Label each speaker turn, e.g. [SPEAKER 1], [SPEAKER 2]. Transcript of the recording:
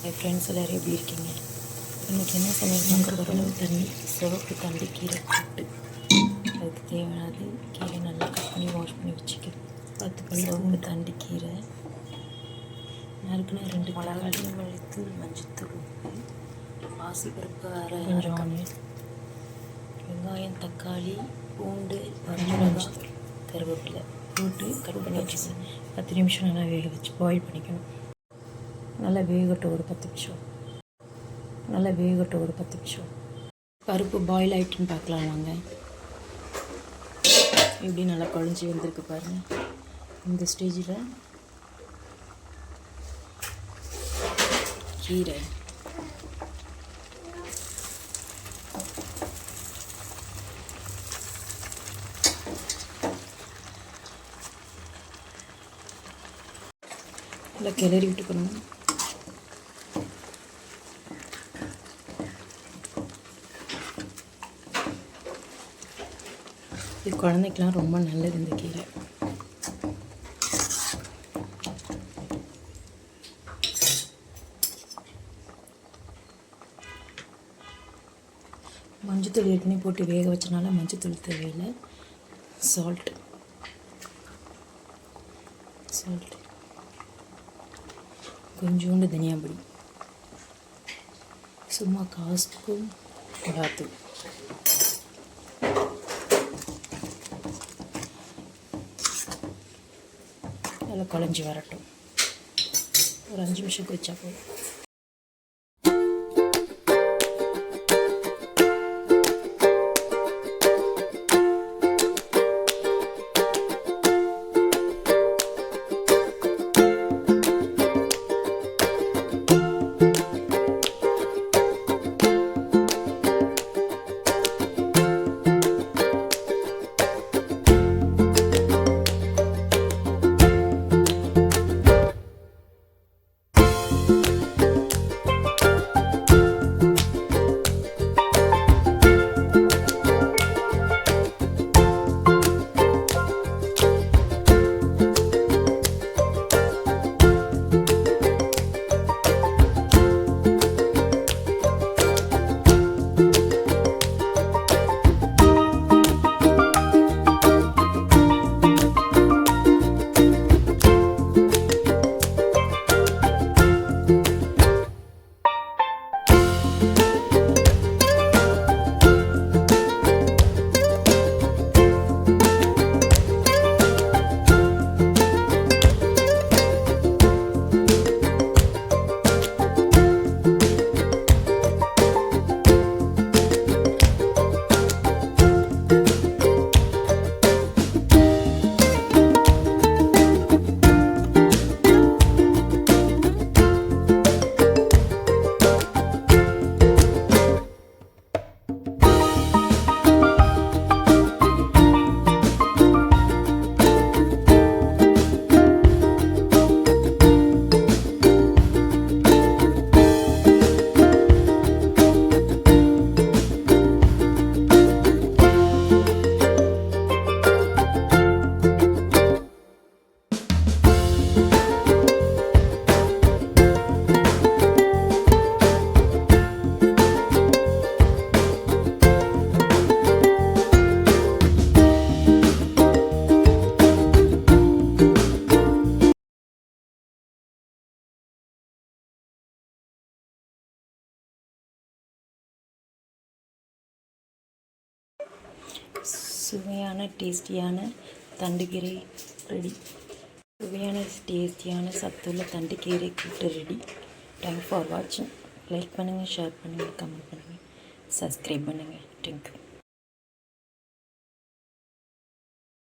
[SPEAKER 1] என் friends எல்லோரும் எப்படி இருக்கீங்க? இன்றைக்கி என்ன சமையல் பார்க்க தண்ணி சிவப்பு தண்டி கீரை கூட்டு. அதுக்கு தேவையானது கீரை நல்லா கட் பண்ணி வாஷ் பண்ணி வச்சுக்கணும். 10 பல் சிவப்பு தண்டி கீரை நறுக்குனா 2 மிளகாய், மல்லித்தூள், மஞ்சத்தூள், உப்பு, பாசிப்பருப்பு அரை, கொஞ்சம் ஆனியன், வெங்காயம், தக்காளி, பூண்டு, மிளகாய், கருவேப்பிலை போட்டு கட் பண்ணி வச்சுக்கணும். 10 நிமிஷம் நல்லா வேக வச்சு பாயில் பண்ணிக்கணும். நல்லா வேகட்டும் ஒரு 10 நிமிஷம். பருப்பு பாயில் ஆகிட்டுன்னு பார்க்கலாம் வாங்க. எப்படி நல்லா குழஞ்சி வந்திருக்கு பாருங்கள். இந்த ஸ்டேஜில் கீரை நல்லா கிளறி விட்டுக்கணும். இது குழந்தைக்கெலாம் ரொம்ப நல்லது இந்த கீரை. மஞ்சத்தூள் ஏற்கனவே போட்டு வேக வச்சனால மஞ்சத்தூள் தேவையில்லை. சால்ட் கொஞ்சோண்டு தனியாப்பொடி, சும்மா 1/4 ஸ்பூன் மிளகாத்தூள். நல்லா குழஞ்சி வரட்டும். ஒரு 5 நிமிஷம் கொதிச்சா போதும். சுவையான டேஸ்டியான தண்டுக்கீரை ரெடி. சத்துள்ள தண்டுக்கீரை கூட்டு ரெடி. தேங்க்ஸ் ஃபார் வாட்சிங். லைக் பண்ணுங்கள், ஷேர் பண்ணுங்கள், கமெண்ட் பண்ணுங்கள், சப்ஸ்கிரைப் பண்ணுங்கள். தேங்க்யூ.